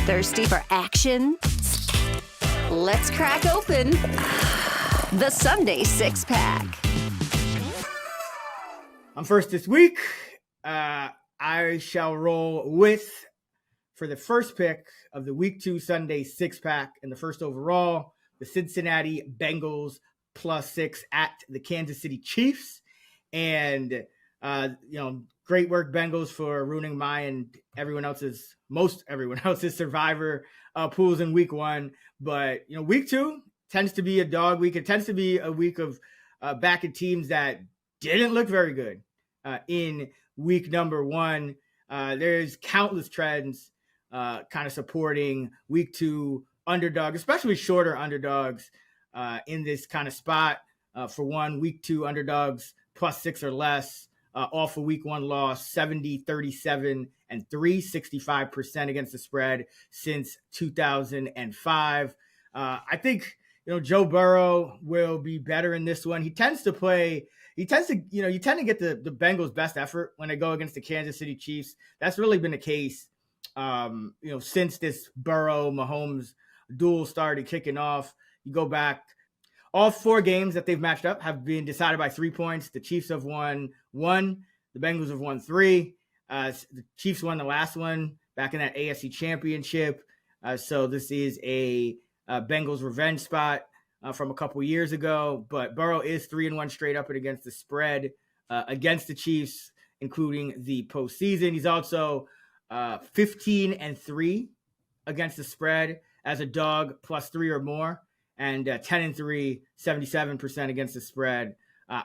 Thirsty for action? Let's crack open the Sunday Six-Pack. I'm first this week. I shall roll with, for the first pick of the Week 2 Sunday Six-Pack and the first overall, the Cincinnati Bengals +6 at the Kansas City Chiefs. And, great work, Bengals, for ruining my and most everyone else's survivor pools in Week 1. But, Week 2 tends to be a dog week. It tends to be a week of backing teams that didn't look very good in week number 1. There's countless trends kind of supporting Week 2 underdog, especially shorter underdogs in this kind of spot. For one, Week 2 underdogs +6 or less off a Week 1 loss, 70, 37, and 3, 65% against the spread since 2005. I think, Joe Burrow will be better in this one. You tend to get the Bengals' best effort when they go against the Kansas City Chiefs. That's really been the case, since this Burrow-Mahomes duel started kicking off. You go back, all 4 games that they've matched up have been decided by 3 points. The Chiefs have won 1. The Bengals have won 3. The Chiefs won the last one back in that AFC Championship. So this is a Bengals revenge spot from a couple years ago. But Burrow is 3-1 straight up and against the spread against the Chiefs, including the postseason. He's also 15-3 against the spread as a dog +3 or more, and 10-3, 77% against the spread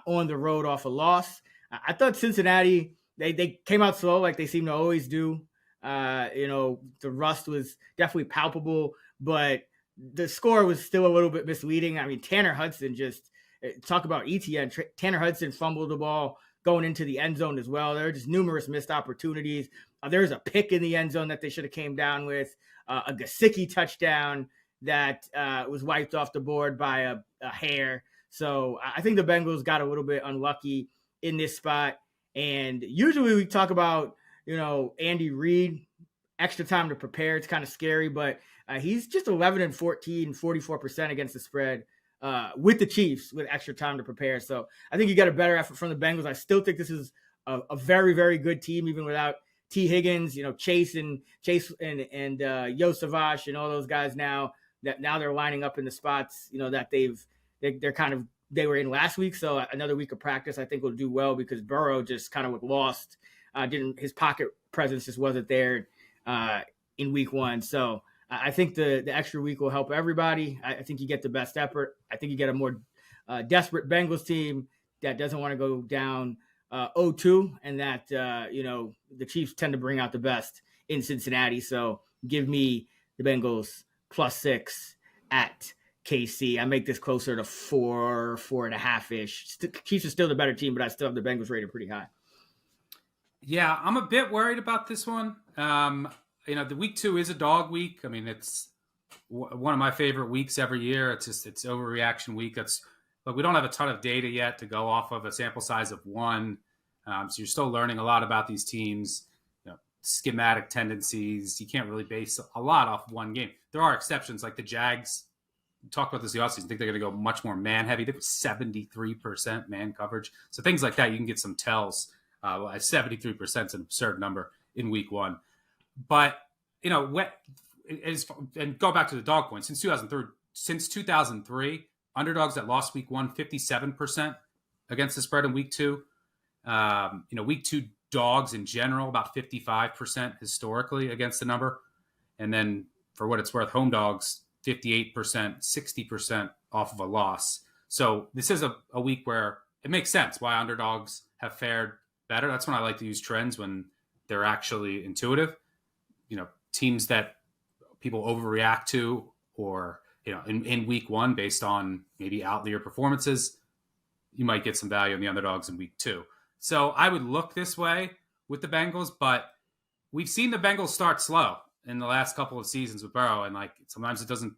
on the road off a loss. I thought Cincinnati, they came out slow like they seem to always do. The rust was definitely palpable, but the score was still a little bit misleading. I mean, Tanner Hudson talk about ETN. Tanner Hudson fumbled the ball going into the end zone as well. There were just numerous missed opportunities. There was a pick in the end zone that they should have came down with, a Gesicki touchdown that was wiped off the board by a hair. So I think the Bengals got a little bit unlucky in this spot. And usually we talk about, Andy Reid, extra time to prepare. It's kind of scary, but he's just 11-14, 44% against the spread with the Chiefs with extra time to prepare. So I think you got a better effort from the Bengals. I still think this is a very, very good team, even without T. Higgins, Chase and Yo Savage and all those guys now they're lining up in the spots, that they were in last week. So another week of practice, I think, will do well because Burrow just kind of lost. His pocket presence just wasn't there in week 1. So I think the extra week will help everybody. I think you get the best effort. I think you get a more desperate Bengals team that doesn't want to go down 0-2, and that, the Chiefs tend to bring out the best in Cincinnati. So give me the Bengals +6 at KC. I make this closer to 4.5-ish. Chiefs are still the better team, but I still have the Bengals rated pretty high. Yeah, I'm a bit worried about this one. The Week 2 is a dog week. I mean, it's one of my favorite weeks every year. It's overreaction week. But we don't have a ton of data yet to go off of, a sample size of 1. So you're still learning a lot about these teams, schematic tendencies. You can't really base a lot off one game. There are exceptions, like the Jags. We talked about this the offseason. I think they're going to go much more man heavy. They put 73% man coverage. So things like that, you can get some tells. 73% is an absurd number in Week 1. But, and go back to the dog point. Since 2003, underdogs that lost Week 1, 57% against the spread in Week 2. Week 2 dogs in general, about 55% historically against the number. And then for what it's worth, home dogs, 58%, 60% off of a loss. So this is a week where it makes sense why underdogs have fared better. That's when I like to use trends, when they're actually intuitive. Teams that people overreact to, or, in Week 1 based on maybe outlier performances, you might get some value in the underdogs in Week 2. So I would look this way with the Bengals, but we've seen the Bengals start slow in the last couple of seasons with Burrow, and sometimes it doesn't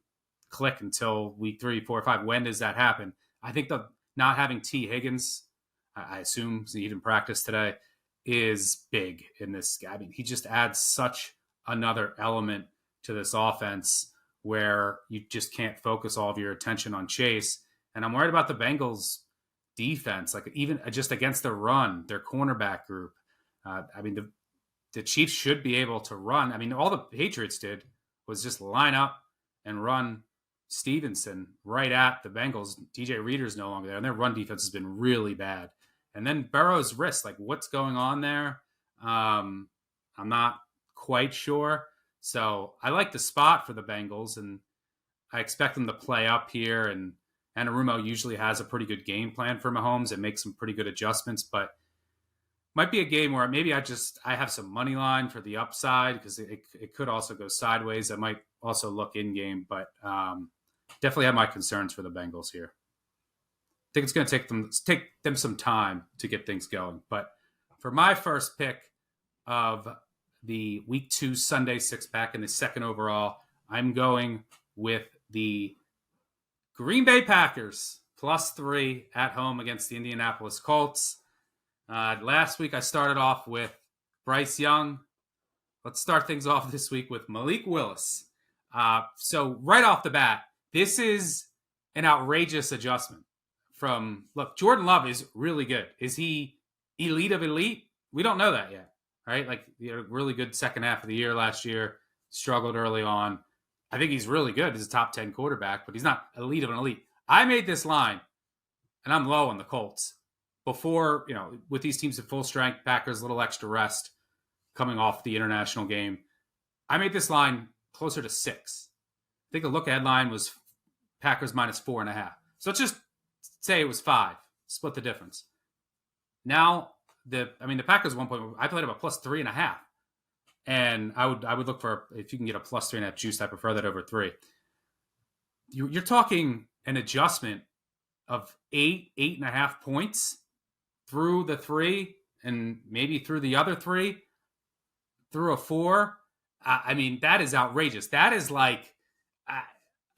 click until Week 3, 4, 5. When does that happen? I think the not having T. Higgins, I assume he didn't practice today, is big in this. I mean, he just adds such another element to this offense where you just can't focus all of your attention on Chase. And I'm worried about the Bengals defense, like even just against the run, their cornerback group. The Chiefs should be able to run. I mean, all the Patriots did was just line up and run Stevenson right at the Bengals. DJ Reader's no longer there, and their run defense has been really bad. And then Burrow's wrist, like what's going on there? I'm not quite sure. So I like the spot for the Bengals, and I expect them to play up here. And Anarumo usually has a pretty good game plan for Mahomes and makes some pretty good adjustments, but might be a game where maybe I have some money line for the upside because it could also go sideways. I might also look in game, but definitely have my concerns for the Bengals here. I think it's going to take them some time to get things going. But for my first pick of the Week 2 Sunday 6-pack and the second overall, I'm going with the Green Bay Packers +3 at home against the Indianapolis Colts. Last week I started off with Bryce Young. Let's start things off this week with Malik Willis. So right off the bat, this is an outrageous adjustment look, Jordan Love is really good. Is he elite of elite? We don't know that yet, right? Like, he had a really good second half of the year last year, struggled early on. I think he's really good. He's a top 10 quarterback, but he's not elite of an elite. I made this line, and I'm low on the Colts. Before, with these teams at full strength, Packers a little extra rest coming off the international game, I made this line closer to 6. I think the look-ahead line was Packers -4.5. So let's just say it was 5. Split the difference. Now, the Packers at one point, I played about +3.5. And I would look for, if you can get a +3.5 juice, I prefer that over 3. You're talking an adjustment of 8.5 points through the 3 and maybe through the other 3, through a 4. That is outrageous. That is like,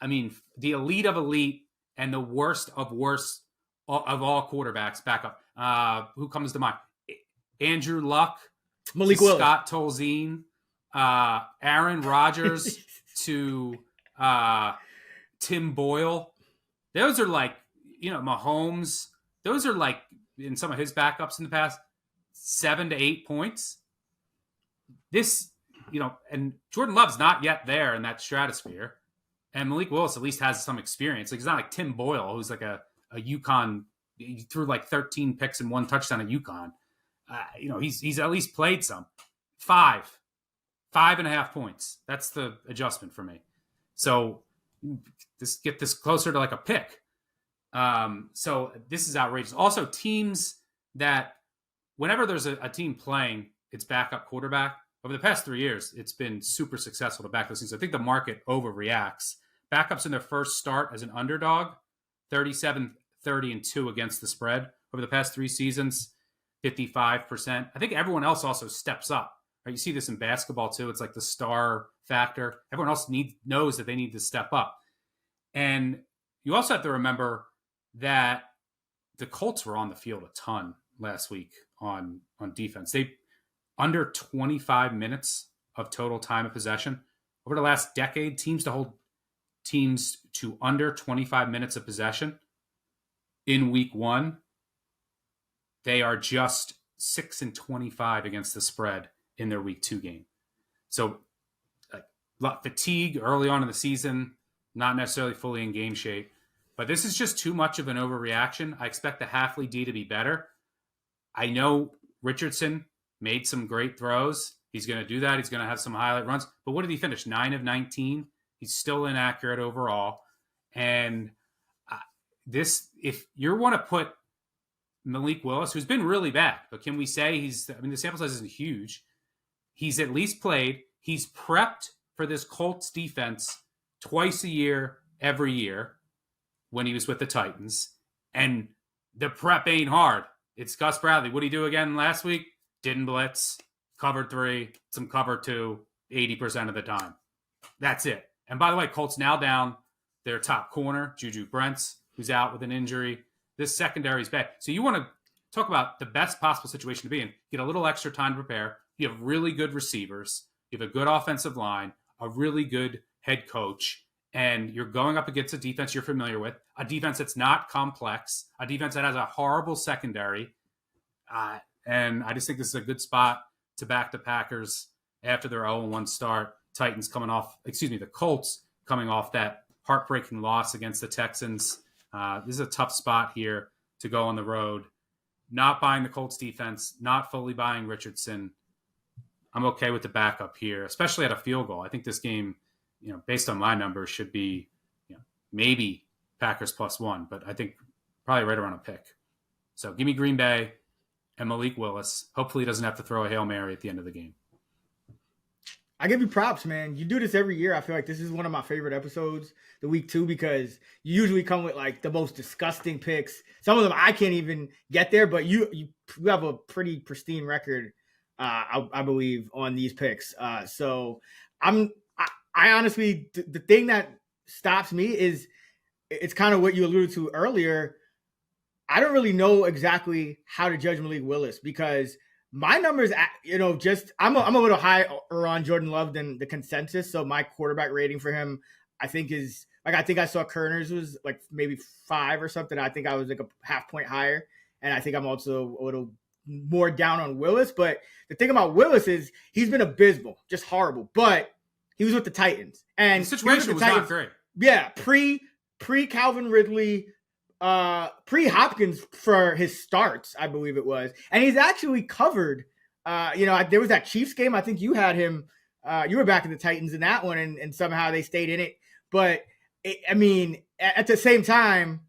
the elite of elite and the worst of worst of all quarterbacks back up. Who comes to mind? Andrew Luck, Malik Willis, Scott Tolzien, Aaron Rodgers to Tim Boyle. Those are like, Mahomes. Those are like, in some of his backups in the past, 7 to 8 points. This, and Jordan Love's not yet there in that stratosphere. And Malik Willis at least has some experience. Like, he's not like Tim Boyle, who's like a UConn. He threw like 13 picks and 1 touchdown at UConn. He's at least played some. 5.5 points. That's the adjustment for me. So get this closer to like a pick. So this is outrageous. Also, teams that whenever there's a team playing its backup quarterback, over the past 3 years, it's been super successful to back those things. I think the market overreacts. Backups in their first start as an underdog, 37-30-2 against the spread. Over the past 3 seasons, 55%. I think everyone else also steps up. Right? You see this in basketball too. It's like the star factor. Everyone else knows that they need to step up. And you also have to remember that the Colts were on the field a ton last week on defense. They under 25 minutes of total time of possession. Over the last decade, teams to hold teams to under 25 minutes of possession in week 1, they are just 6-25 against the spread in their week 2 game. So fatigue early on in the season, not necessarily fully in game shape, but this is just too much of an overreaction. I expect the Halfley D to be better. I know Richardson made some great throws. He's going to do that. He's going to have some highlight runs. But what did he finish? 9 of 19. He's still inaccurate overall. And if you want to put Malik Willis, who's been really bad, but can we say the sample size isn't huge. He's at least played. He's prepped for this Colts defense twice a year, every year when he was with the Titans. And the prep ain't hard. It's Gus Bradley. What did he do again last week? Didn't blitz, covered 3, some cover 2, 80% of the time. That's it. And by the way, Colts now down their top corner, Juju Brents, who's out with an injury. This secondary is bad. So you want to talk about the best possible situation to be in. Get a little extra time to prepare. You have really good receivers. You have a good offensive line, a really good head coach, and you're going up against a defense you're familiar with, a defense that's not complex, a defense that has a horrible secondary. And I just think this is a good spot to back the Packers after their 0-1 start. The Colts coming off that heartbreaking loss against the Texans. This is a tough spot here to go on the road. Not buying the Colts defense, not fully buying Richardson. I'm okay with the backup here, especially at a field goal. I think this game, based on my numbers, should be, maybe Packers +1, but I think probably right around a pick. So give me Green Bay and Malik Willis. Hopefully he doesn't have to throw a Hail Mary at the end of the game. I give you props, man. You do this every year. I feel like this is one of my favorite episodes, the week 2, because you usually come with like the most disgusting picks. Some of them I can't even get there, but you have a pretty pristine record, I believe, on these picks. So I honestly, the thing that stops me is it's kind of what you alluded to earlier. I don't really know exactly how to judge Malik Willis because my numbers, I'm a little higher on Jordan Love than the consensus. So my quarterback rating for him, I think is like, I think I saw Kerner's was like maybe 5 or something. I think I was like a half point higher. And I think I'm also a little more down on Willis. But the thing about Willis is he's been abysmal, just horrible. But he was with the Titans. And the situation was not great. Yeah. Pre Calvin Ridley, pre-Hopkins for his starts, I believe it was. And he's actually covered, there was that Chiefs game. I think you had him, you were back in the Titans in that one, and somehow they stayed in it. But, at the same time,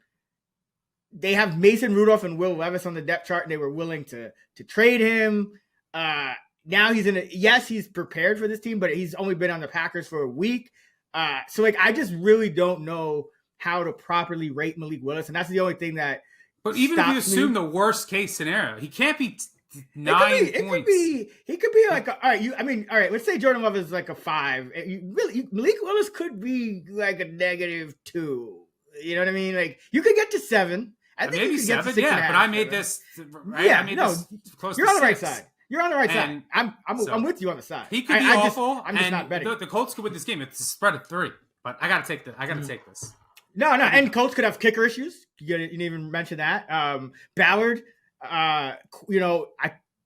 they have Mason Rudolph and Will Levis on the depth chart, and they were willing to trade him. Now he's prepared for this team, but he's only been on the Packers for a week. So I just really don't know how to properly rate Malik Willis. And that's the only thing that But even if you assume the worst case scenario, he can't be 9 points. He could be like, all right, let's say Jordan Love is like a 5. Malik Willis could be like a -2. You know what I mean? Like you could get to 7. I think maybe you could 7, get to 6 yeah. and a half, But I made this, right? Yeah, I made this close you're to on the right 6. side. You're on the right side. I'm with you on the side. He could be awful. I'm just not betting. The Colts could win this game. It's a spread of 3. But I got to take this. No, and Colts could have kicker issues. You didn't even mention that. Ballard, I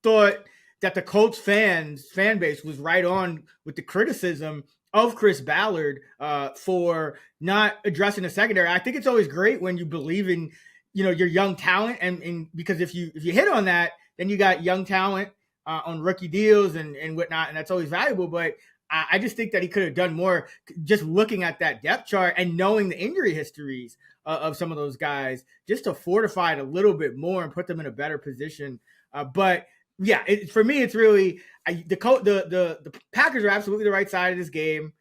thought that the Colts fan base was right on with the criticism of Chris Ballard for not addressing the secondary. I think it's always great when you believe in, your young talent, and because if you hit on that, then you got young talent on rookie deals and whatnot, and that's always valuable. But I just think that he could have done more just looking at that depth chart and knowing the injury histories of some of those guys just to fortify it a little bit more and put them in a better position. But yeah, for me, it's really the Packers are absolutely the right side of this game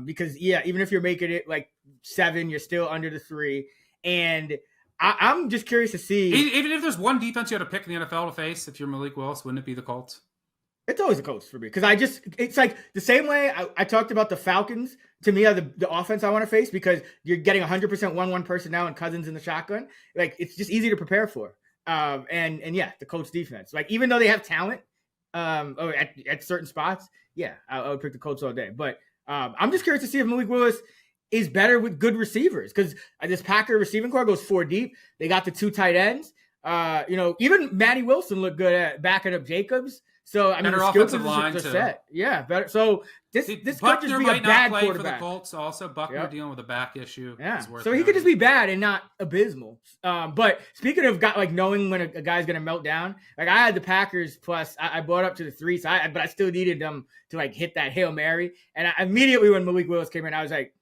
because, even if you're making it like 7, you're still under the 3. And I'm just curious to see. Even if there's one defense you had to pick in the NFL to face, if you're Malik Willis, wouldn't it be the Colts? It's always the Colts for me because it's like the same way I talked about the Falcons to me are the offense I want to face because you're getting 100% 1-1 personnel and Cousins in the shotgun. Like it's just easy to prepare for. The Colts defense, like even though they have talent at certain spots, I would pick the Colts all day. But I'm just curious to see if Malik Willis is better with good receivers because this Packer receiving core goes 4 deep. They got the 2 tight ends. Even Matty Wilson looked good at backing up Jacobs. So I mean, the skill positions are set. Yeah, better. So this could just be a bad quarterback. For the Colts also. Buckner dealing with a back issue. Yeah, so he could just be bad and not abysmal. But speaking of knowing when a guy's gonna melt down, like I had the Packers plus I brought up to the 3, but I still needed them to like hit that Hail Mary. And immediately when Malik Willis came in, I was like,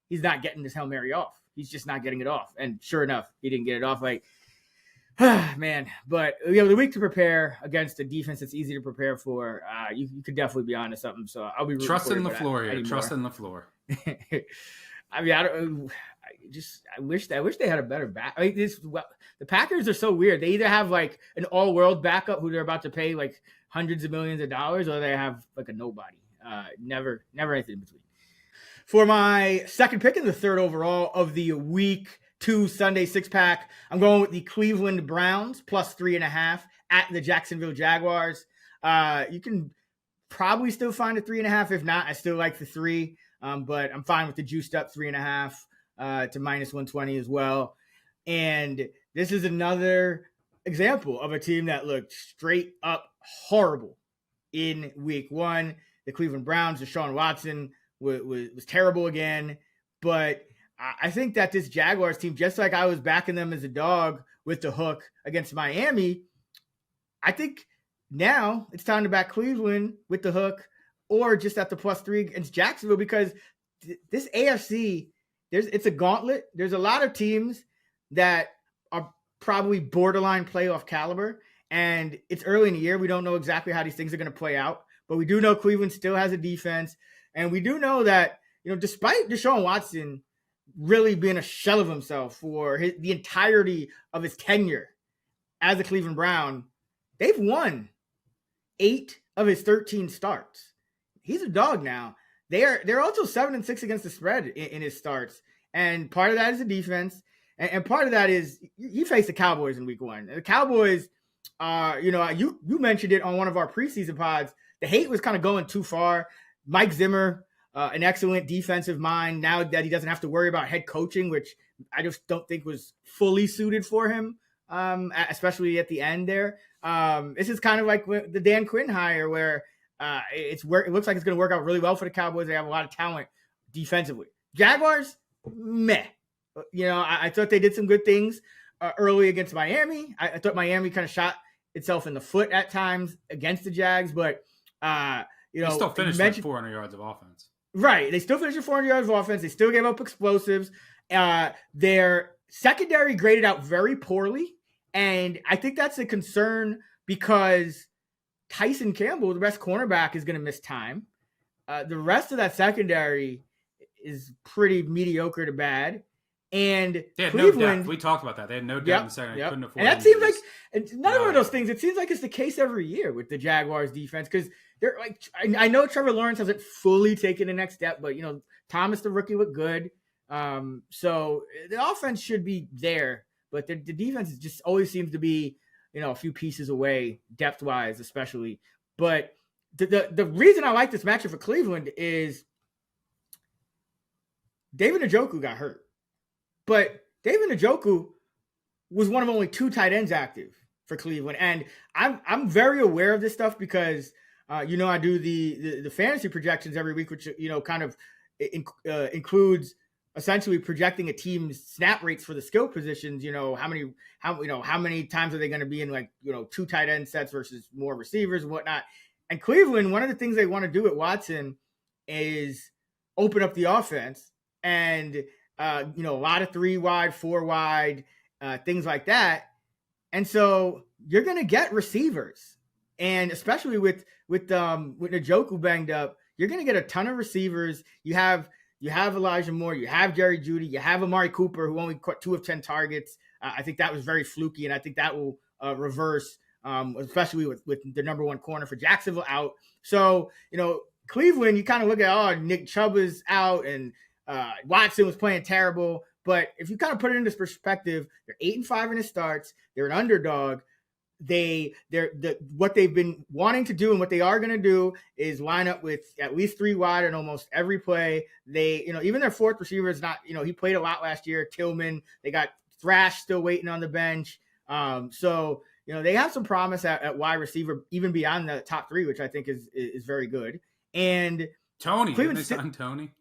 he's not getting this Hail Mary off. He's just not getting it off. And sure enough, he didn't get it off. Like. Man, but the week to prepare against a defense that's easy to prepare for, you could definitely be onto something. So I'll be trusting the floor here. Trusting the floor. I mean, I wish they had a better back. I mean, the Packers are so weird. They either have like an all-world backup who they're about to pay like hundreds of millions of dollars, or they have like a nobody. Never anything in between. For my second pick in the 3rd overall of the week 2 Sunday 6-pack, I'm going with the Cleveland Browns plus 3.5 at the Jacksonville Jaguars. You can probably still fine at 3.5. If not, I still like the 3. But I'm fine with the juiced up 3.5 to minus 120 as well. And this is another example of a team that looked straight up horrible in week 1. The Cleveland Browns, Deshaun Watson was terrible again. But I think that this Jaguars team, just like I was backing them as a dog with the hook against Miami, I think now it's time to back Cleveland with the hook or just at the +3 against Jacksonville, because this AFC, it's a gauntlet. There's a lot of teams that are probably borderline playoff caliber, and it's early in the year. We don't know exactly how these things are going to play out, but we do know Cleveland still has a defense, and we do know that, despite Deshaun Watson really being a shell of himself for the entirety of his tenure as a Cleveland Brown, they've won 8 of his 13 starts. He's a dog now. They're also 7-6 against the spread in his starts, and part of that is the defense. And part of that is he faced the Cowboys in week 1. The Cowboys, you mentioned it on one of our preseason pods. The hate was kind of going too far. Mike Zimmer, an excellent defensive mind, now that he doesn't have to worry about head coaching, which I just don't think was fully suited for him, especially at the end there. This is kind of like the Dan Quinn hire, where it looks like it's going to work out really well for the Cowboys. They have a lot of talent defensively. Jaguars, meh. I thought they did some good things early against Miami. I thought Miami kind of shot itself in the foot at times against the Jags, but they still finished with 400 yards of offense. Right, they still finished with 400 yards of offense. They still gave up explosives. Their secondary graded out very poorly, and I think that's a concern because Tyson Campbell, the best cornerback, is going to miss time. The rest of that secondary is pretty mediocre to bad. And they had Cleveland, no depth. We talked about that. They had no depth in the second. Couldn't afford. And that seems like it's another one of those things. It seems like it's the case every year with the Jaguars defense, because they're like, I know Trevor Lawrence hasn't fully taken the next step, but Thomas the rookie looked good. So the offense should be there, but the defense just always seems to be a few pieces away depth wise, especially. But the reason I like this matchup for Cleveland is David Njoku got hurt. But David Njoku was one of only 2 tight ends active for Cleveland. And I'm very aware of this stuff because, I do the fantasy projections every week, which, kind of includes essentially projecting a team's snap rates for the skill positions. How many times are they going to be in 2 tight end sets versus more receivers and whatnot. And Cleveland, one of the things they want to do at Watson is open up the offense and, a lot of 3 wide, 4 wide, things like that. And so you're going to get receivers. And especially with Njoku banged up, you're going to get a ton of receivers. You have Elijah Moore, you have Jerry Jeudy, you have Amari Cooper, who only caught 2 of 10 targets. I think that was very fluky, and I think that will reverse, especially with the number 1 corner for Jacksonville out. So, Cleveland, you kind of look at, Nick Chubb is out, and Watson was playing terrible, but if you kind of put it in this perspective, they're 8-5 in his starts. They're an underdog. What they've been wanting to do and what they are going to do is line up with at least 3 wide in almost every play. They, even their 4th receiver is not, he played a lot last year. Tillman, they got Thrash still waiting on the bench. So they have some promise at wide receiver, even beyond the top 3, which I think is very good. And Tony, didn't they sign Tony?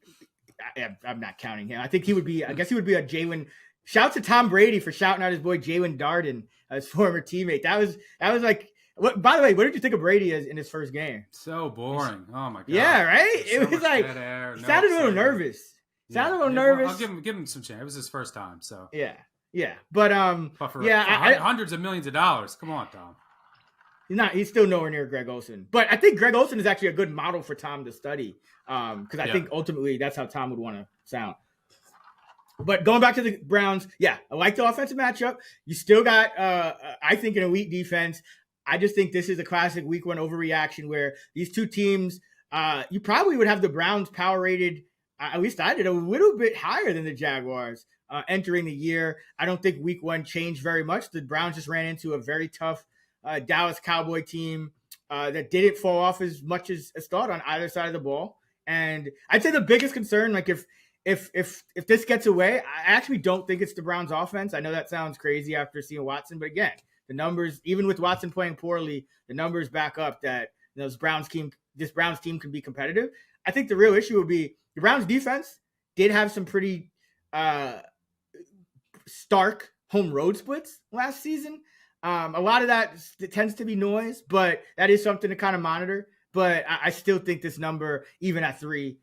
I'm not counting him. I think he would be a Jalen. Shout to Tom Brady for shouting out his boy Jalen Darden, his former teammate. That was like. What? By the way, what did you think of Brady in his first game? So boring. Oh my god. Yeah, right. It was like he sounded a little nervous. Nervous. I'll give him some chance. It was his first time, so yeah. But for I hundreds of millions of dollars. Come on, Tom. He's still nowhere near Greg Olsen. But I think Greg Olsen is actually a good model for Tom to study. Because I think ultimately that's how Tom would want to sound. But going back to the Browns, I like the offensive matchup. You still got, I think, an elite defense. I just think this is a classic week 1 overreaction where these 2 teams, you probably would have the Browns power rated, at least I did, a little bit higher than the Jaguars entering the year. I don't think week 1 changed very much. The Browns just ran into a very tough Dallas Cowboy team. that didn't fall off as much as thought on either side of the ball. And I'd say the biggest concern, like if this gets away, I actually don't think it's the Browns offense. I know that sounds crazy after seeing Watson, but again, the numbers, even with Watson playing poorly, the numbers back up that this Browns team can be competitive. I think the real issue would be the Browns defense did have some pretty stark home road splits last season. A lot of that tends to be noise, but that is something to kind of monitor. But I still think this number, even at 3,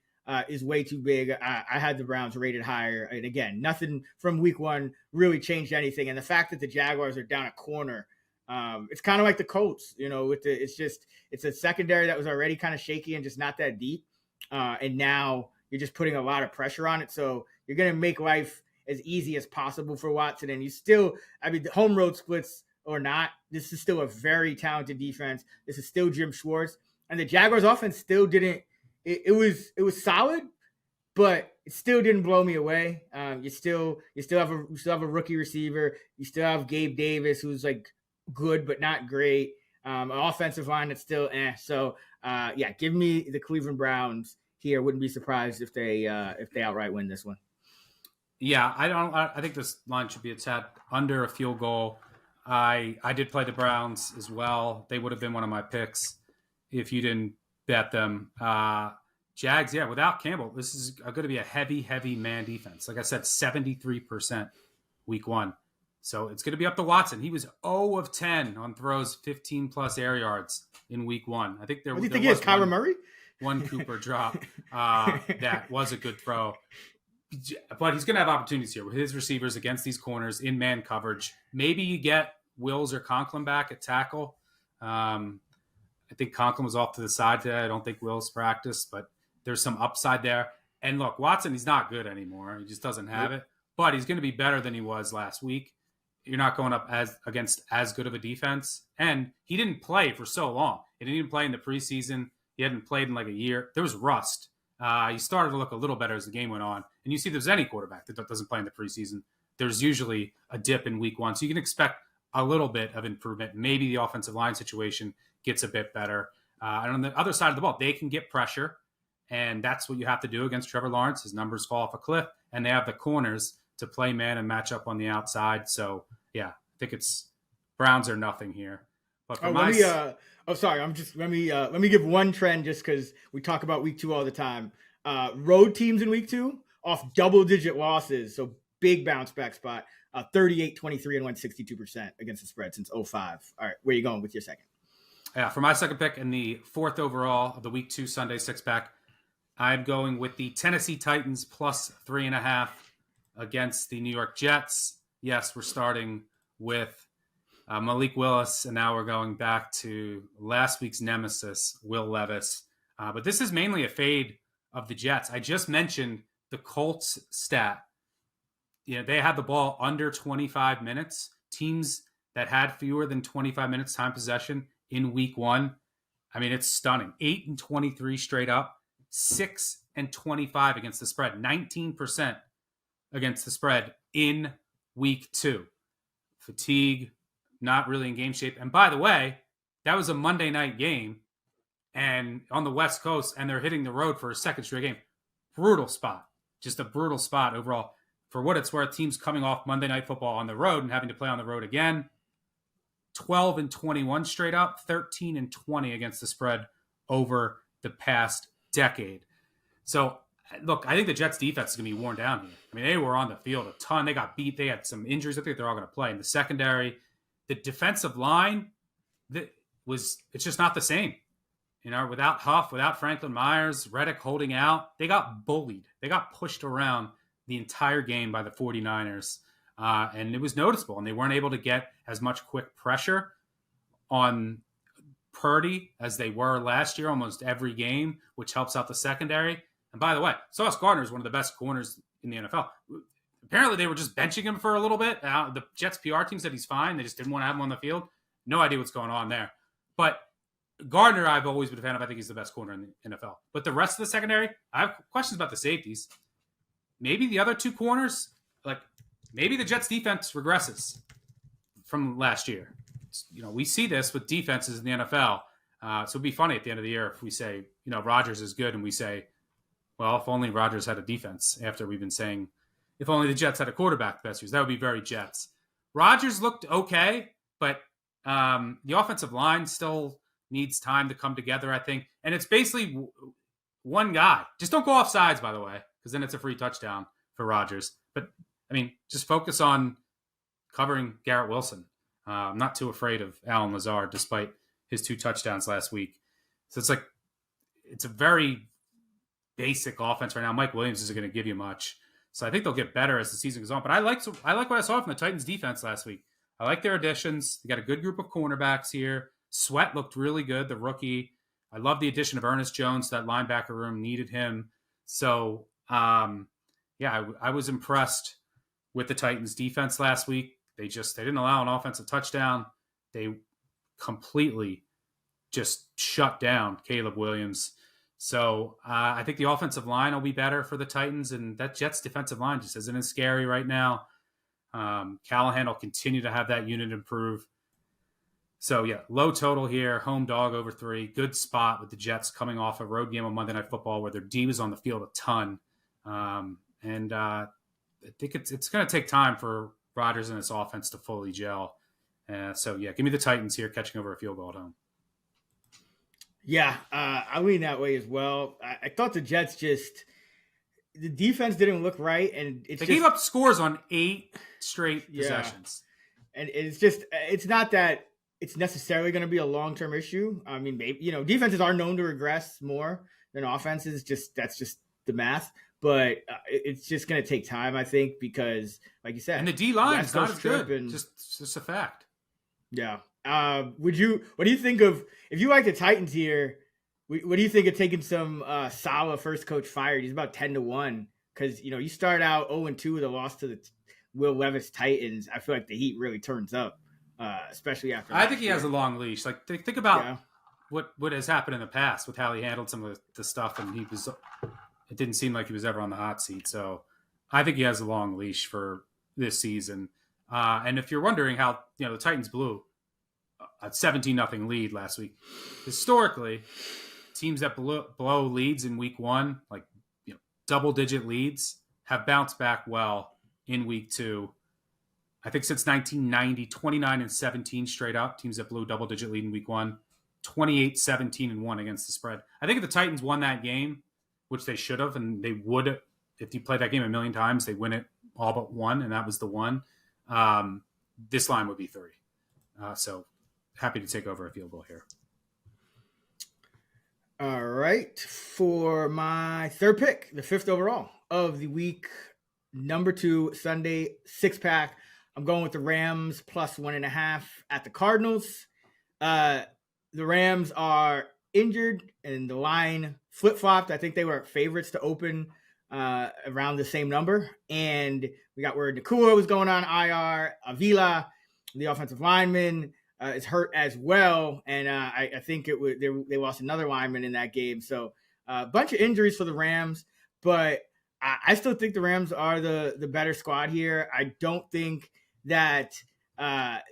is way too big. I had the Browns rated higher. And again, nothing from week 1 really changed anything. And the fact that the Jaguars are down a corner, it's kind of like the Colts, it's a secondary that was already kind of shaky and just not that deep. And now you're just putting a lot of pressure on it. So you're going to make life as easy as possible for Watson. And the home road splits or not, this is still a very talented defense. This is still Jim Schwartz. And the Jaguars offense still didn't, it was solid, but it still didn't blow me away. You still have a rookie receiver. You still have Gabe Davis, who's like good, but not great. An offensive line that's still So give me the Cleveland Browns here. Wouldn't be surprised if they outright win this one. Yeah, I think this line should be a tad under a field goal. I did play the Browns as well. They would have been one of my picks if you didn't bet them. Jags, without Campbell, this is going to be a heavy man defense. Like I said, 73% week 1. So it's going to be up to Watson. He was 0 of 10 on throws, 15-plus air yards in week 1. I think what do you think he is, Kyler Murray? One Cooper drop that was a good throw. But he's going to have opportunities here with his receivers against these corners in man coverage. Maybe you get Wills or Conklin back at tackle. I think Conklin was off to the side today. I don't think Wills practiced, but there's some upside there. And look, Watson, he's not good anymore. He just doesn't have it. But he's going to be better than he was last week. You're not going up against as good of a defense. And he didn't play for so long. He didn't even play in the preseason. He hadn't played in like a year. There was rust. He started to look a little better as the game went on. And you see there's any quarterback that doesn't play in the preseason, there's usually a dip in week 1. So you can expect a little bit of improvement. Maybe the offensive line situation gets a bit better. And on the other side of the ball, they can get pressure. And that's what you have to do against Trevor Lawrence. His numbers fall off a cliff. And they have the corners to play man and match up on the outside. So, I think it's Browns or nothing here. But for let me give one trend just because we talk about week 2 all the time. Road teams in week 2 off double-digit losses, so big bounce back spot. 38-23 and went 62% against the spread since 2005. All right, where are you going with your second? Yeah, for my second pick and the 4th overall of the week 2 Sunday 6-pack, I'm going with the Tennessee Titans plus 3.5 against the New York Jets. Yes, we're starting with Malik Willis, and now we're going back to last week's nemesis, Will Levis. But this is mainly a fade of the Jets. I just mentioned the Colts stat. They had the ball under 25 minutes. Teams that had fewer than 25 minutes time possession in week 1, I mean, it's stunning. 8-23 straight up, 6-25 against the spread, 19% against the spread in week 2. Fatigue, not really in game shape. And by the way, that was a Monday night game and on the West Coast, and they're hitting the road for a second straight game. Brutal spot. Just a brutal spot overall. For what it's worth, teams coming off Monday Night Football on the road and having to play on the road again. 12-21 straight up, 13-20 against the spread over the past decade. So, look, I think the Jets defense is going to be worn down here. I mean, they were on the field a ton. They got beat. They had some injuries. I think they're all going to play. In the secondary, the defensive line, it's just not the same. Without Huff, without Franklin Myers, Reddick holding out, they got bullied. They got pushed around the entire game by the 49ers. And it was noticeable. And they weren't able to get as much quick pressure on Purdy as they were last year, almost every game, which helps out the secondary. And by the way, Sauce Gardner is one of the best corners in the NFL. Apparently, they were just benching him for a little bit. The Jets PR team said he's fine. They just didn't want to have him on the field. No idea what's going on there. But Gardner, I've always been a fan of. I think he's the best corner in the NFL. But the rest of the secondary, I have questions about the safeties. Maybe the other 2 corners, maybe the Jets defense regresses from last year. We see this with defenses in the NFL. So it'd be funny at the end of the year if we say, Rodgers is good, and we say, well, if only Rodgers had a defense, after we've been saying, if only the Jets had a quarterback the best years. That would be very Jets. Rodgers looked okay, but the offensive line still needs time to come together, I think. And it's basically one guy. Just don't go off sides, by the way, because then it's a free touchdown for Rodgers. But, just focus on covering Garrett Wilson. I'm not too afraid of Alan Lazard, despite his 2 touchdowns last week. So it's a very basic offense right now. Mike Williams isn't going to give you much. So I think they'll get better as the season goes on. But I like what I saw from the Titans defense last week. I like their additions. They got a good group of cornerbacks here. Sweat looked really good, the rookie. I love the addition of Ernest Jones. That linebacker room needed him. So, I was impressed with the Titans defense last week. They didn't allow an offensive touchdown. They completely just shut down Caleb Williams. So I think the offensive line will be better for the Titans, and that Jets defensive line just isn't as scary right now. Callahan will continue to have that unit improve. So, low total here, home dog over 3. Good spot with the Jets coming off a road game on Monday Night Football where their D was on the field a ton. I think it's going to take time for Rodgers and his offense to fully gel. Give me the Titans here catching over a field goal at home. Yeah, I lean that way as well. I thought the Jets the defense didn't look right, and they gave up scores on 8 straight possessions. And it's not that it's necessarily going to be a long-term issue. Maybe, defenses are known to regress more than offenses. That's just the math. But it's just going to take time, I think, because, like you said, and the D line is not as good. Just a fact. Yeah. What do you think of, if you like the Titans here, what do you think of taking some Saleh first coach fired? He's about 10-1 because, you start out 0-2 with a loss to the Will Levis Titans. I feel like the heat really turns up, especially after. I think he has a long leash. Like, think about what has happened in the past with how he handled some of the stuff, and it didn't seem like he was ever on the hot seat. So I think he has a long leash for this season. And if you're wondering how, the Titans blew a 17-0 lead last week, historically, teams that blow leads in week 1, like, double-digit leads, have bounced back well in week 2. I think since 1990, 29-17 straight up, teams that blew double-digit lead in week 1, 28-17-1 against the spread. I think if the Titans won that game, which they should have, and they would, if you play that game a million times, they win it all but one, and that was the one. This line would be 3. So happy to take over a field goal here. All right. For my third pick, the 5th overall of the week, number 2 Sunday 6-pack, I'm going with the Rams plus 1.5 at the Cardinals. The Rams are injured and the line flip-flopped. I think they were favorites to open around the same number. And we got where Nakua was going on IR. Avila, the offensive lineman, is hurt as well. And I think they lost another lineman in that game. So a bunch of injuries for the Rams. But I still think the Rams are the better squad here. I don't think that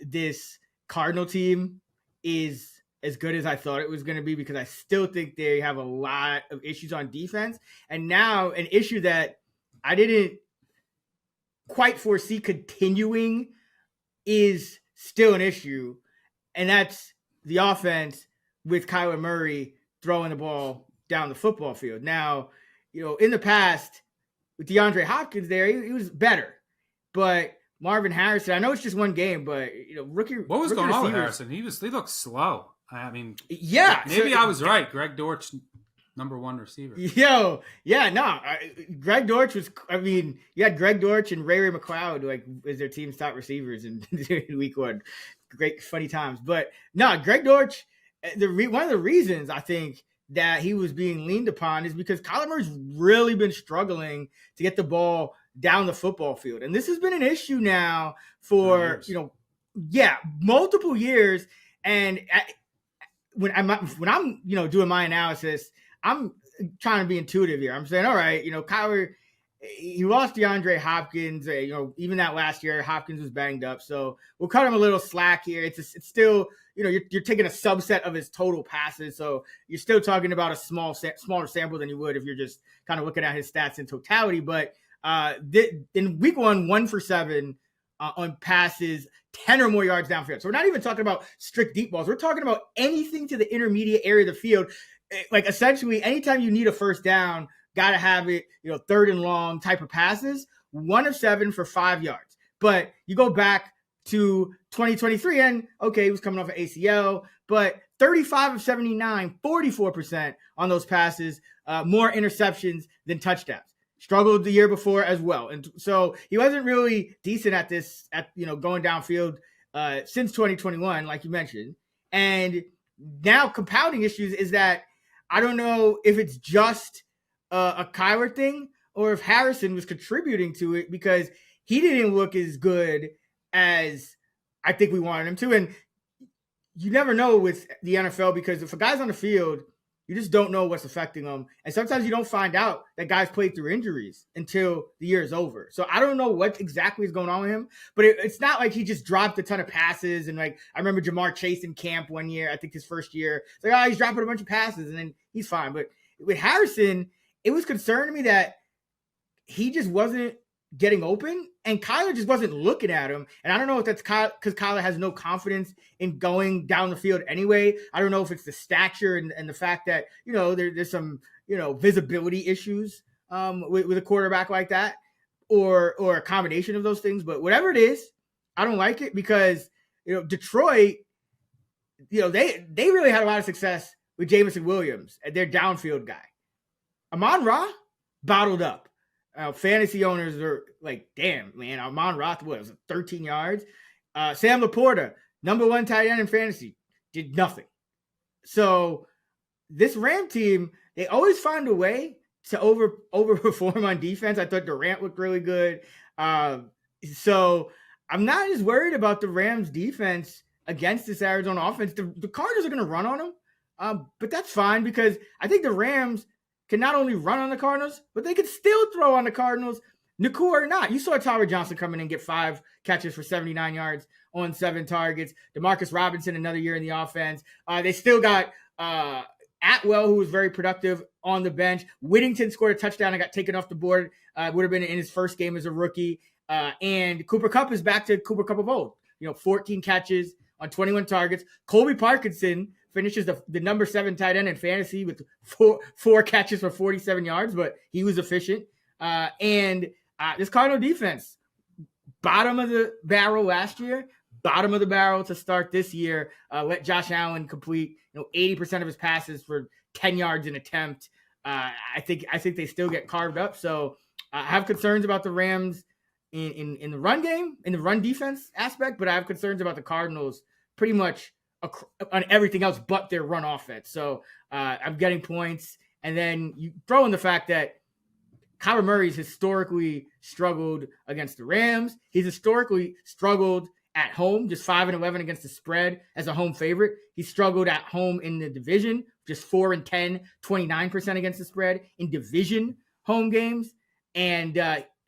this Cardinal team is as good as I thought it was going to be, because I still think they have a lot of issues on defense. And now an issue that I didn't quite foresee continuing is still an issue. And that's the offense with Kyler Murray throwing the ball down the football field. Now, in the past with DeAndre Hopkins there, he was better, but Marvin Harrison, I know it's just one game, but rookie. What was rookie going on with receivers, Harrison? He looked slow. Yeah, maybe I was right. Greg Dortch, number 1 receiver. Greg Dortch was. You had Greg Dortch and Ray McLeod as their team's top receivers in week 1. Great funny times, but no, Greg Dortch. One of the reasons I think that he was being leaned upon is because Kyler Murray's really been struggling to get the ball down the football field, and this has been an issue now for multiple years. And when I'm doing my analysis, I'm trying to be intuitive here. I'm saying, all right, Kyler, he lost DeAndre Hopkins. Even that last year, Hopkins was banged up. So we'll cut him a little slack here. It's still, you're taking a subset of his total passes. So you're still talking about a smaller sample than you would if you're just kind of looking at his stats in totality. But in week 1 for 7 on passes, 10 or more yards downfield. So we're not even talking about strict deep balls. We're talking about anything to the intermediate area of the field. Like essentially anytime you need a first down, got to have it, 3rd and long type of passes, 1 of 7 for 5 yards. But you go back to 2023 and okay, he was coming off an ACL, but 35 of 79, 44% on those passes, more interceptions than touchdowns. Struggled the year before as well. And so he wasn't really decent at this, going downfield since 2021, like you mentioned. And now compounding issues is that I don't know if it's just a Kyler thing or if Harrison was contributing to it, because he didn't look as good as I think we wanted him to. And you never know with the NFL, because if a guy's on the field, you just don't know what's affecting them. And sometimes you don't find out that guys played through injuries until the year is over. So I don't know what exactly is going on with him, but it's not like he just dropped a ton of passes. And like, I remember Jamar Chase in camp one year, I think his first year, it's like, he's dropping a bunch of passes and then he's fine. But with Harrison, it was concerning me that he just wasn't getting open and Kyler just wasn't looking at him. And I don't know if that's because Kyler has no confidence in going down the field anyway. I don't know if it's the stature and the fact that, there's some, visibility issues with a quarterback like that, or a combination of those things. But whatever it is, I don't like it because, Detroit, they really had a lot of success with Jamison Williams, their downfield guy. Amon-Ra bottled up. Fantasy owners are like, damn, man, Amon-Ra was 13 yards. Sam Laporta, number 1 tight end in fantasy, did nothing. So this Ram team, they always find a way to overperform on defense. I thought Durant looked really good. So I'm not as worried about the Rams defense against this Arizona offense. The Cardinals are going to run on them, but that's fine because I think the Rams can not only run on the Cardinals, but they can still throw on the Cardinals, Nakua or not. You saw Tyler Johnson come in and get 5 catches for 79 yards on 7 targets. Demarcus Robinson, another year in the offense. They still got Atwell, who was very productive on the bench. Whittington scored a touchdown and got taken off the board. Would have been in his first game as a rookie. And Cooper Kupp is back to Cooper Kupp of old. 14 catches on 21 targets. Colby Parkinson finishes the number 7 tight end in fantasy with four catches for 47 yards, but he was efficient. And this Cardinal defense, bottom of the barrel last year, bottom of the barrel to start this year. Let Josh Allen complete 80% of his passes for 10 yards an attempt. I think they still get carved up. So I have concerns about the Rams in the run game, in the run defense aspect, but I have concerns about the Cardinals pretty much on everything else but their run offense. So I'm getting points. And then you throw in the fact that Kyler Murray's historically struggled against the Rams. He's historically struggled at home, just 5-11 against the spread as a home favorite. He struggled at home in the division, just 4-10, 29% against the spread in division home games. And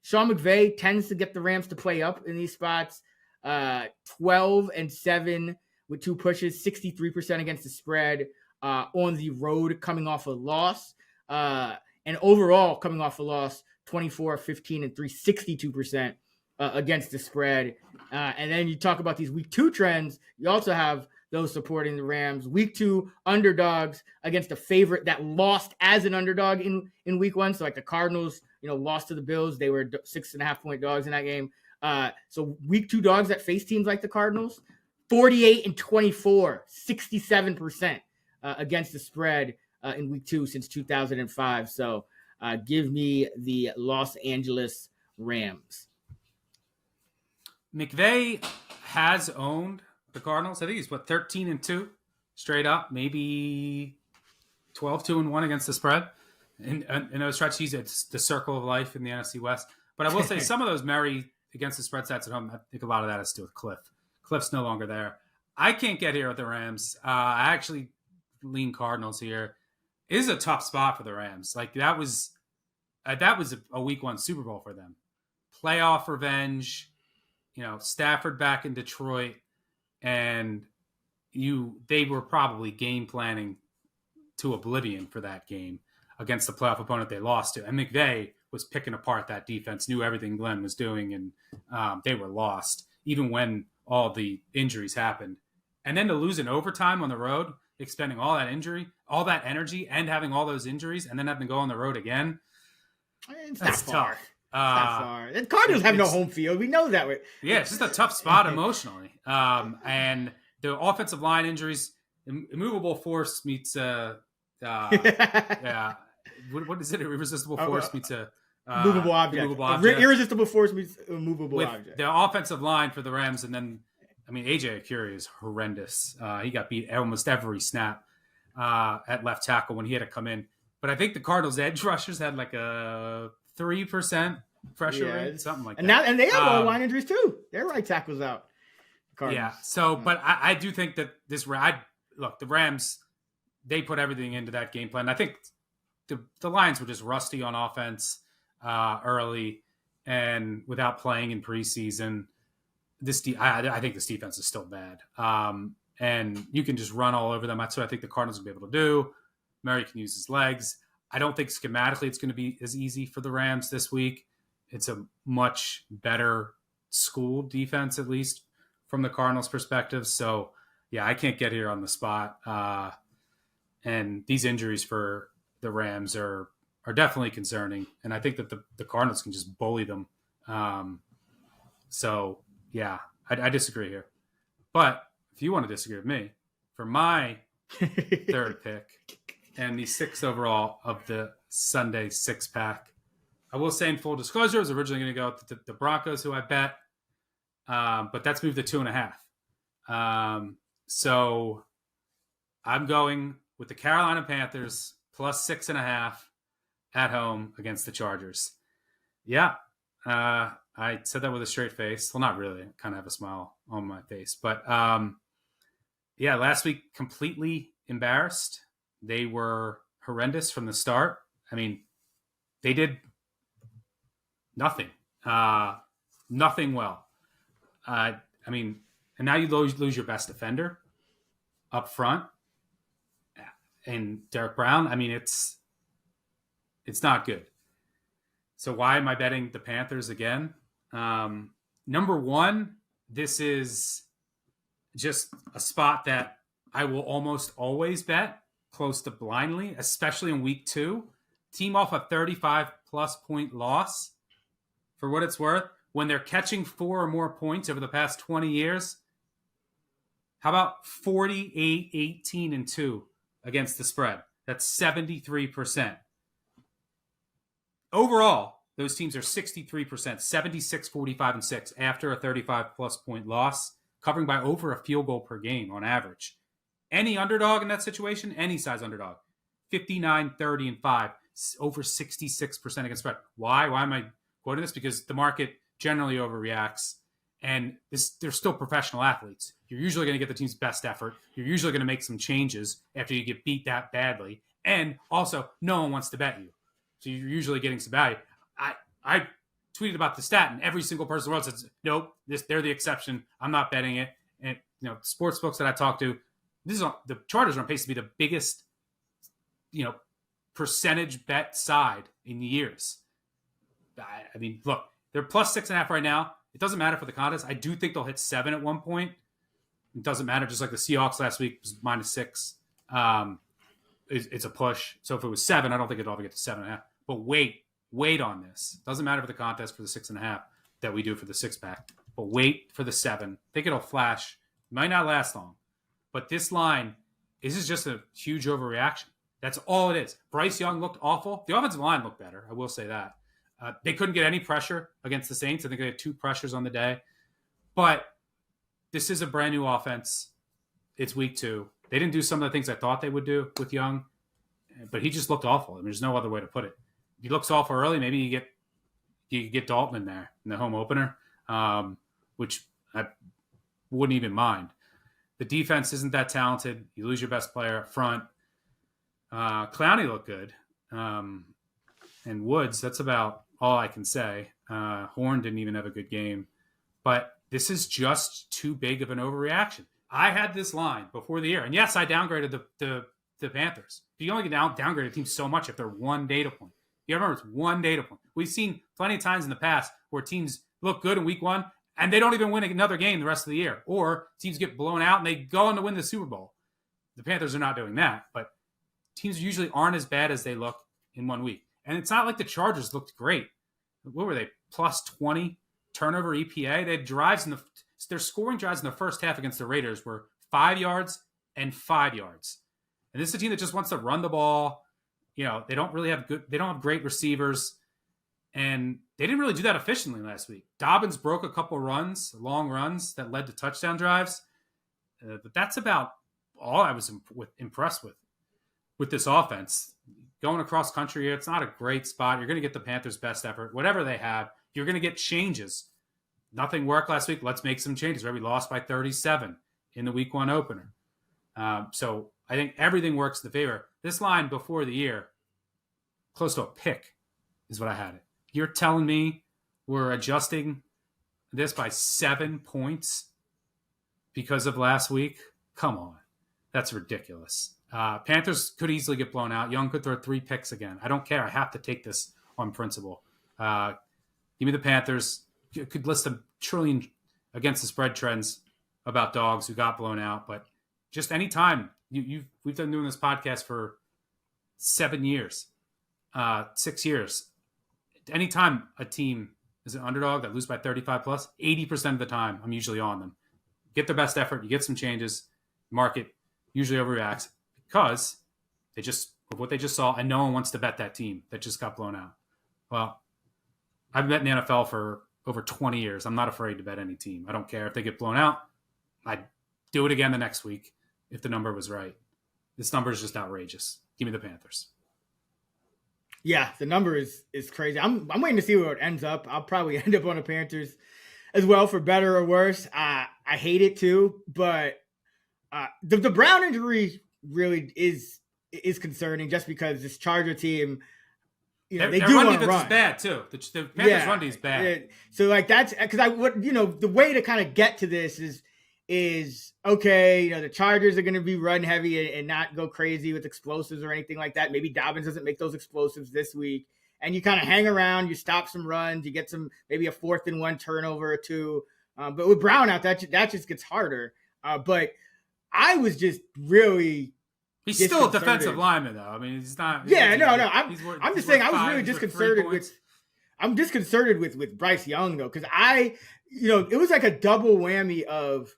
Sean McVay tends to get the Rams to play up in these spots. 12-7 with 2 pushes, 63% against the spread on the road, coming off a loss. And overall, coming off a loss, 24-15 and 62% against the spread. And then you talk about these week 2 trends. You also have those supporting the Rams. Week 2 underdogs against a favorite that lost as an underdog in week 1. So like the Cardinals, lost to the Bills. They were 6.5-point dogs in that game. So week 2 dogs that face teams like the Cardinals, 48-24, 67% against the spread in week 2 since 2005. So give me the Los Angeles Rams. McVay has owned the Cardinals. I think he's 13-2 straight up, maybe 12-2-1 against the spread. In those stretches, it's the circle of life in the NFC West. But I will say some of those Murray against the spread stats at home, I think a lot of that has to do with Cliff. Cliff's no longer there. I can't get here with the Rams. I actually lean Cardinals here. It is a tough spot for the Rams. Like that was that was a week 1 Super Bowl for them. Playoff revenge, Stafford back in Detroit, and they were probably game planning to oblivion for that game against the playoff opponent they lost to. And McVay was picking apart that defense, knew everything Glenn was doing, and they were lost, even when all the injuries happened. And then to lose in overtime on the road, expending all that energy, and having all those injuries, and then having to go on the road again. That's tough. It's not far. The Cardinals have no home field. We know that. Yeah, it's just a tough spot emotionally. And the offensive line injuries, immovable force meets yeah. What is it? Irresistible force meets a movable object. Irresistible force meets a movable object. The offensive line for the Rams, and then AJ Akiri is horrendous. He got beat almost every snap at left tackle when he had to come in. But I think the Cardinals' edge rushers had like a 3% pressure rate, something like that. And they have all line injuries too. Their right tackle's out. Cardinals. Yeah. So, but I do think that the Rams, they put everything into that game plan. I think the Lions were just rusty on offense early, and without playing in preseason, I think this defense is still bad. And you can just run all over them. That's what I think the Cardinals will be able to do. Murray can use his legs. I don't think schematically it's going to be as easy for the Rams this week. It's a much better school defense, at least from the Cardinals' perspective. So, yeah, I can't get here on the spot. And these injuries for the Rams are definitely concerning. And I think that the Cardinals can just bully them. So, yeah, I disagree here. But if you want to disagree with me, for my third pick and the 6th overall of the Sunday 6-pack, I will say in full disclosure, I was originally going to go with the Broncos, who I bet, but that's moved to 2.5. So I'm going with the Carolina Panthers plus 6.5 at home against the Chargers. Yeah, I said that with a straight face. Well, not really. I kind of have a smile on my face. But, yeah, last week, completely embarrassed. They were horrendous from the start. They did nothing. Nothing well. And now you lose your best defender up front. And Derek Brown, it's not good. So why am I betting the Panthers again? Number one, this is just a spot that I will almost always bet close to blindly, especially in week 2. Team off a 35-plus point loss, for what it's worth, when they're catching 4 or more points over the past 20 years. How about 48, 18, and 2 against the spread? That's 73%. Overall, those teams are 63%, 76, 45, and 6 after a 35-plus point loss, covering by over a field goal per game on average. Any underdog in that situation, any size underdog, 59, 30, and 5, over 66% against spread. Why? Why am I quoting this? Because the market generally overreacts, and they're still professional athletes. You're usually going to get the team's best effort. You're usually going to make some changes after you get beat that badly. And also, no one wants to bet you. So you're usually getting some value. I tweeted about the stat, and every single person in the world says, nope, they're the exception. I'm not betting it. And sports books that I talk to, the Chargers are on pace to be the biggest, percentage bet side in years. Look, they're plus 6.5 right now. It doesn't matter for the contest. I do think they'll hit 7 at one point. It doesn't matter. Just like the Seahawks last week was -6. It's a push. So if it was 7, I don't think it'll ever get to 7.5. But wait on this. Doesn't matter for the contest for the 6.5 that we do for the 6-pack. But wait for the 7. I think it'll flash. It might not last long. But this line, this is just a huge overreaction. That's all it is. Bryce Young looked awful. The offensive line looked better. I will say that. They couldn't get any pressure against the Saints. I think they had 2 pressures on the day. But this is a brand new offense. It's week 2. They didn't do some of the things I thought they would do with Young, but he just looked awful. There's no other way to put it. He looks awful early. Maybe you get Dalton in there in the home opener, which I wouldn't even mind. The defense isn't that talented. You lose your best player up front. Clowney looked good. and Woods. That's about all I can say. Horn didn't even have a good game. But this is just too big of an overreaction. I had this line before the year. And yes, I downgraded the Panthers. But you only can downgrade a team so much if they're one data point. You remember, it's one data point. We've seen plenty of times in the past where teams look good in week one and they don't even win another game the rest of the year. Or teams get blown out and they go on to win the Super Bowl. The Panthers are not doing that. But teams usually aren't as bad as they look in 1 week. And it's not like the Chargers looked great. What were they? Plus 20 turnover EPA. They had drives their scoring drives in the first half against the Raiders were 5 yards and 5 yards. And this is a team that just wants to run the ball. They don't have great receivers. And they didn't really do that efficiently last week. Dobbins broke a couple runs, long runs that led to touchdown drives. But that's about all I was impressed with this offense. Going across country here, it's not a great spot. You're going to get the Panthers' best effort. Whatever they have, you're going to get changes. Nothing worked last week. Let's make some changes. We lost by 37 in the week one opener. So I think everything works in the favor. This line before the year, close to a pick, is what I had it. You're telling me we're adjusting this by 7 points because of last week? Come on. That's ridiculous. Panthers could easily get blown out. Young could throw 3 picks again. I don't care. I have to take this on principle. Give me the Panthers. You could list a trillion against the spread trends about dogs who got blown out, but just any time we've been doing this podcast for 7 years, 6 years. Anytime a team is an underdog that lose by 35 plus, 80% of the time I'm usually on them. Get their best effort. You get some changes. Market usually overreacts because of what they just saw, and no one wants to bet that team that just got blown out. Well, I've bet in the NFL for over 20 years. I'm not afraid to bet any team. I don't care if they get blown out. I'd do it again the next week if the number was right. This number is just outrageous. Give me the Panthers. Yeah, the number is crazy. I'm waiting to see where it ends up. I'll probably end up on the Panthers as well, for better or worse. I hate it too, but the Brown injury really is concerning, just because this Charger team, they do want to run. Is bad too. The Panthers' run D is bad. So that's because the way to kind of get to this is okay. The Chargers are going to be run heavy and not go crazy with explosives or anything like that. Maybe Dobbins doesn't make those explosives this week, and you kind of hang around. You stop some runs. You get maybe a 4th and 1 turnover or 2. But with Brown out, that just gets harder. But I was just really. He's still a defensive lineman, though. I mean, he's not. Yeah, no. I'm just saying, I was really disconcerted with. I'm disconcerted with Bryce Young though, because it was like a double whammy of.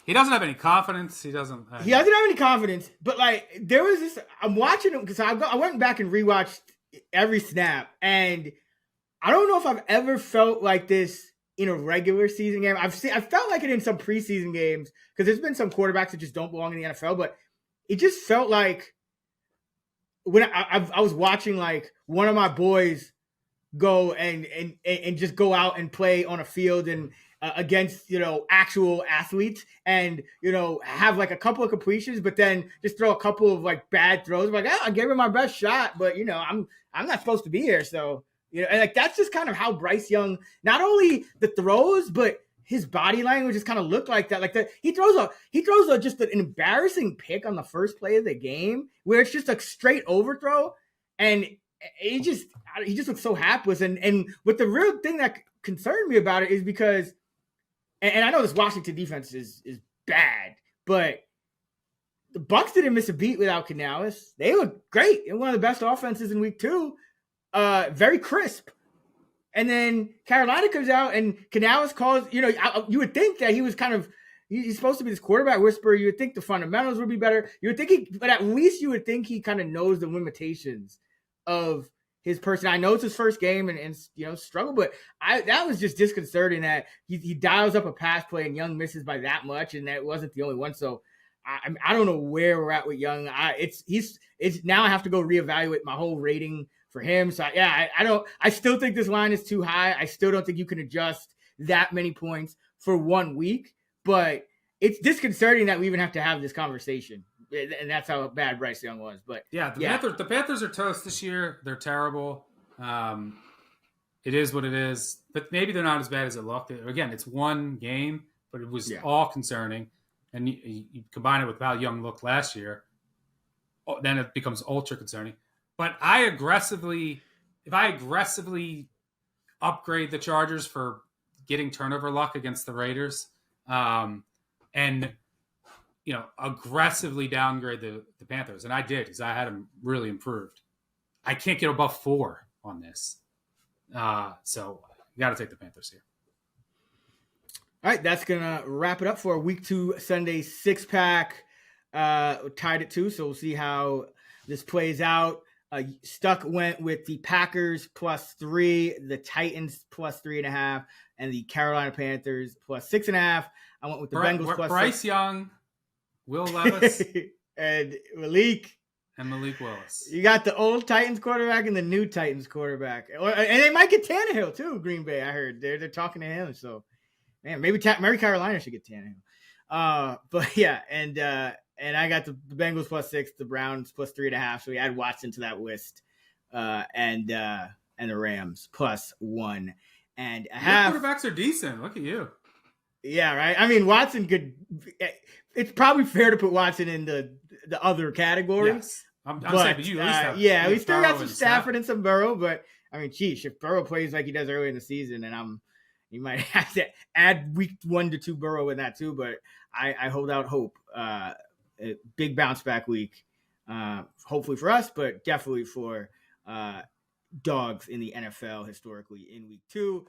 He doesn't have any confidence. He doesn't have any confidence. But there was this. I'm watching him because I went back and rewatched every snap, and I don't know if I've ever felt like this in a regular season game. I felt like it in some preseason games, because there's been some quarterbacks that just don't belong in the NFL, but it just felt like when I was watching one of my boys go and just go out and play on a field and against actual athletes, and have a couple of completions, but then just throw a couple of bad throws. I gave him my best shot, but I'm not supposed to be here, so. And that's just kind of how Bryce Young, not only the throws, but his body language just kind of looked like that. He throws just an embarrassing pick on the first play of the game where it's just a straight overthrow, and he just looks so hapless. And what the real thing that concerned me about it is because, and I know this Washington defense is bad, but the Bucs didn't miss a beat without Canales. They look great. They're one of the best offenses in week 2. Very crisp. And then Carolina comes out and Canales calls, you would think that he was he's supposed to be this quarterback whisperer. You would think the fundamentals would be better. You would think but at least you would think he kind of knows the limitations of his person. I know it's his first game and struggle, but that was just disconcerting that he dials up a pass play and Young misses by that much, and that wasn't the only one. So I don't know where we're at with Young. It's now I have to go reevaluate my whole rating for him. So I still think this line is too high. I still don't think you can adjust that many points for 1 week, but it's disconcerting that we even have to have this conversation. and that's how bad Bryce Young was. But the Panthers are toast this year. They're terrible. It is what it is. But maybe they're not as bad as it looked. Again, it's one game, but it was all concerning. And you combine it with how Young looked last year, then it becomes ultra concerning. But if I aggressively upgrade the Chargers for getting turnover luck against the Raiders, and aggressively downgrade the Panthers, and I did because I had them really improved. I can't get above 4 on this, so you got to take the Panthers here. All right, that's gonna wrap it up for Week 2 Sunday 6-pack. Tied at 2, so we'll see how this plays out. Stuck went with the Packers +3, the Titans +3.5, and the Carolina Panthers +6.5. I went with the Bengals +6. Bryce Young, Will Levis, and Malik Willis. You got the old Titans quarterback and the new Titans quarterback, and they might get Tannehill too. Green Bay, I heard they're talking to him. So, man, maybe Carolina should get Tannehill. But yeah, and I got the Bengals +6, the Browns +3.5. So we add Watson to that list, and the Rams +1.5. Your quarterbacks are decent. Look at you. Yeah, right. I mean, Watson could. It's probably fair to put Watson in the other category. Yes, I'm saying, but you at least have. We still got some Stafford and some Burrow, but I mean, geez, if Burrow plays like he does early in the season, and you might have to add week 1 to 2 Burrow in that too. But I hold out hope. A big bounce back week, hopefully for us, but definitely for dogs in the NFL historically in week 2.